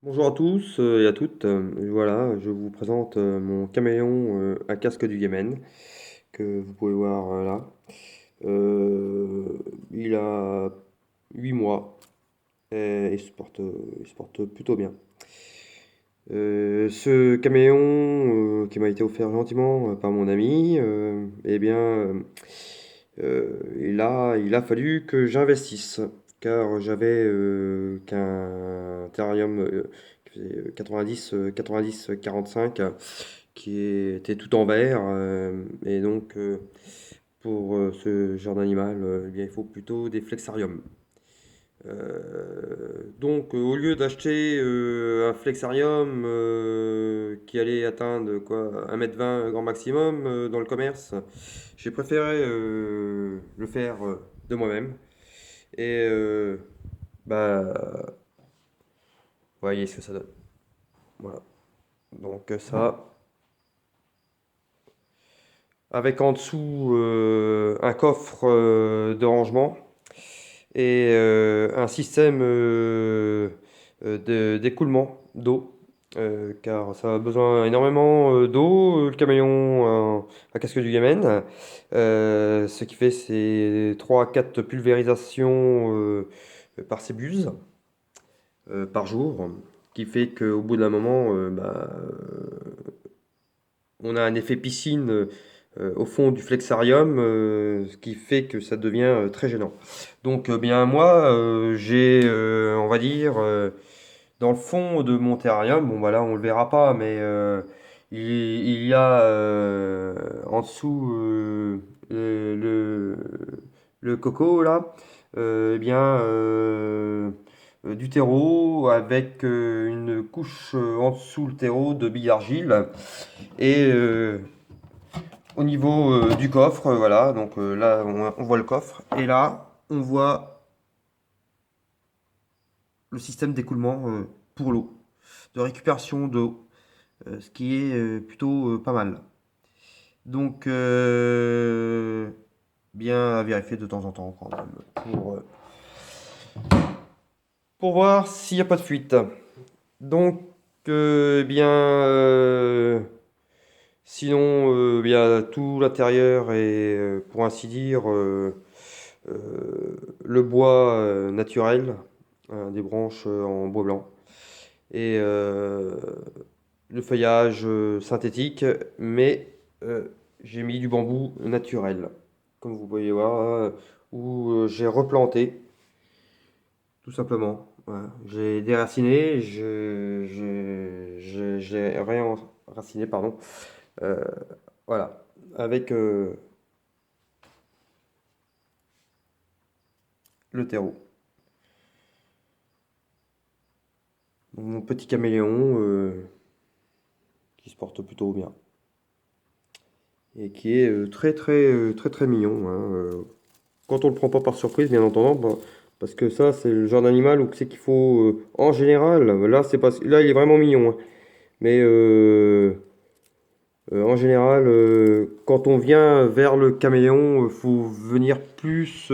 Bonjour à tous et à toutes. Voilà, je vous présente mon caméléon à casque du Yémen que vous pouvez voir là. Il a 8 mois et il se porte plutôt bien. Ce caméléon qui m'a été offert gentiment par mon ami, eh bien, il a fallu que j'investisse car j'avais qu'un terrarium qui faisait 90-45 qui était tout en verre et donc pour ce genre d'animal, eh bien, il faut plutôt des flexariums. Donc, au lieu d'acheter un flexarium qui allait atteindre quoi, 1,20 m grand maximum dans le commerce, j'ai préféré le faire de moi-même. Et bah, voyez ce que ça donne. Voilà. Donc, ça, avec en dessous un coffre de rangement et un système d'écoulement d'eau, car ça a besoin énormément d'eau, le caméléon à casque du Yémen. Ce qui fait c'est 3 à 4 pulvérisations par cébuse par jour, qui fait qu'au bout d'un moment, on a un effet piscine au fond du flexarium, ce qui fait que ça devient très gênant. Donc, bien moi, j'ai, on va dire, dans le fond de mon terrarium, bon bah là on le verra pas, mais il y a en dessous le coco là, eh bien du terreau avec une couche en dessous le terreau de billes d'argile et au niveau du coffre, voilà, donc là on voit le coffre et là on voit le système d'écoulement pour l'eau, de récupération d'eau, ce qui est plutôt pas mal. Donc, bien à vérifier de temps en temps quand même pour voir s'il n'y a pas de fuite. Donc, bien, sinon, bien, tout l'intérieur est, pour ainsi dire, le bois naturel, des branches en bois blanc. Et le feuillage synthétique, mais j'ai mis du bambou naturel, comme vous pouvez voir, où j'ai replanté, tout simplement. Voilà. J'ai déraciné, j'ai réenraciné, pardon. Euh, voilà, avec le terreau. Donc, mon petit caméléon qui se porte plutôt bien et qui est très mignon, hein, quand on le prend pas par surprise, bien entendu, bah, parce que ça, c'est le genre d'animal où c'est qu'il faut, en général, là, c'est pas, là, il est vraiment mignon, hein. Mais en général, quand on vient vers le caméléon, faut venir plus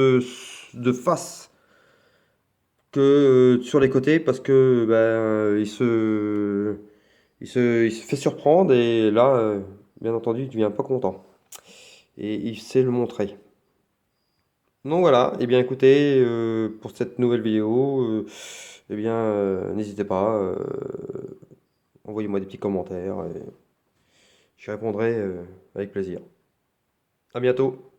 de face que sur les côtés, parce que ben, il se fait surprendre et là, bien entendu, il devient pas content. Et il sait le montrer. Donc voilà, et bien écoutez, pour cette nouvelle vidéo, eh bien n'hésitez pas, envoyez-moi des petits commentaires et je répondrai avec plaisir. À bientôt.